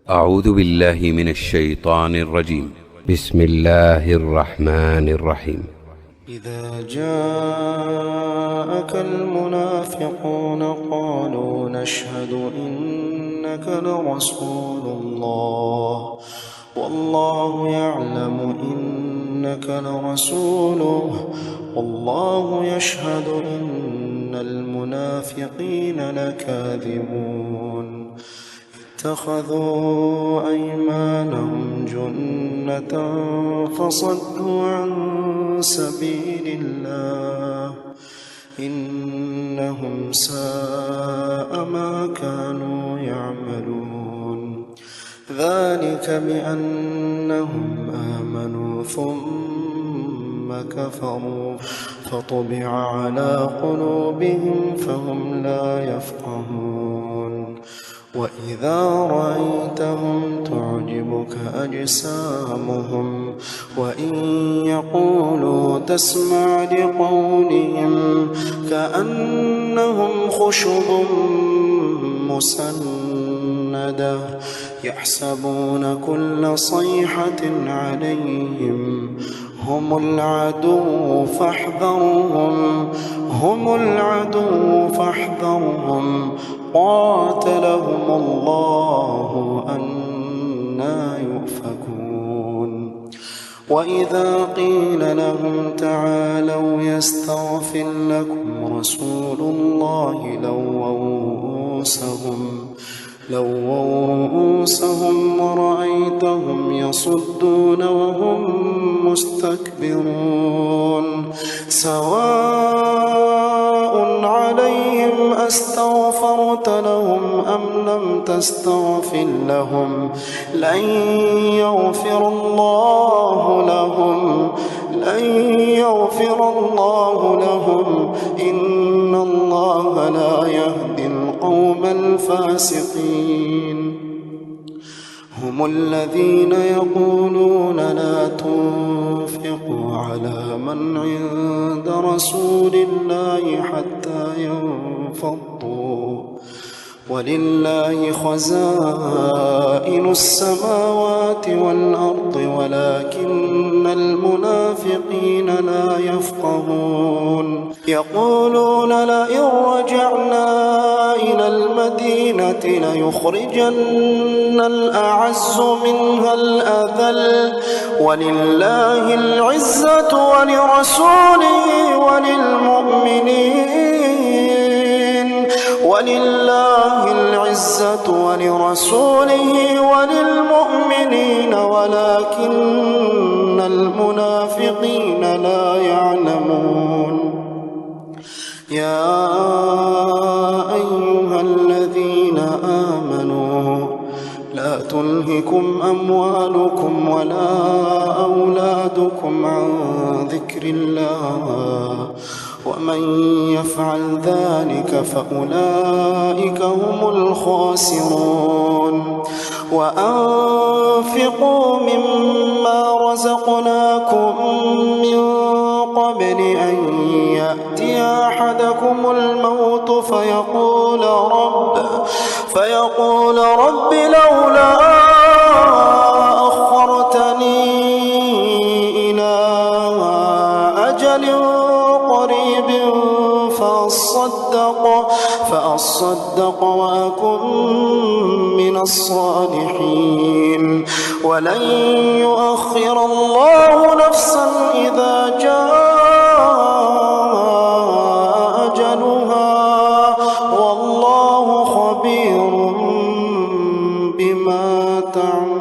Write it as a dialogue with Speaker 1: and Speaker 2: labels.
Speaker 1: أعوذ بالله من الشيطان الرجيم. بسم الله الرحمن الرحيم.
Speaker 2: إذا جاءك المنافقون قالوا نشهد إنك لرسول الله والله يعلم إنك لرسوله والله يشهد إن المنافقين لكاذبون. اتخذوا أيمانهم جنة فصدوا عن سبيل الله إنهم ساء ما كانوا يعملون. ذلك بأنهم آمنوا ثم كفروا فطبع على قلوبهم فهم لا يفقهون. وإذا رأيتهم تعجبك أجسامهم وإن يقولوا تسمع لقولهم كأنهم خشب مسندة يحسبون كل صيحة عليهم هم العدو فاحذرهم قاتلهم الله أنى يؤفكون. وإذا قيل لهم تعالوا يستغفر لكم رسول الله لووا رؤوسهم ورأيتهم يصدون وهم مستكبرون. سواء عليهم أستغفرت لهم أم لم تستغفر لهم لن يغفر الله لهم إن الله لا يهدي القوم الفاسقين. هم الذين يقولون لا تنفقوا على من عند رسول الله حتى ينفضوا ولله خزائن السماوات والأرض ولكن المنافقين لا يفقهون. يقولون لئن رجعنا إلى المدينة ليخرجن الأعز منها الأذل ولله العزة ولرسوله وللمؤمنين ولكن المنافقين لا يعلمون. يا أيها الذين آمنوا لا تلهكم أموالكم ولا أولادكم عن ذكر الله ومن يفعل ذلك فأولئك هم الخاسرون. وأنفقوا مما رزقناكم من قبل أن يأتي أحدكم الموت فيقول رب لولا أخرتني إلى أجل قريب فأصدق وأكن من الصالحين. ولن يؤخر الله نفسا إذا جاء أجلها والله خبير بما تعملون.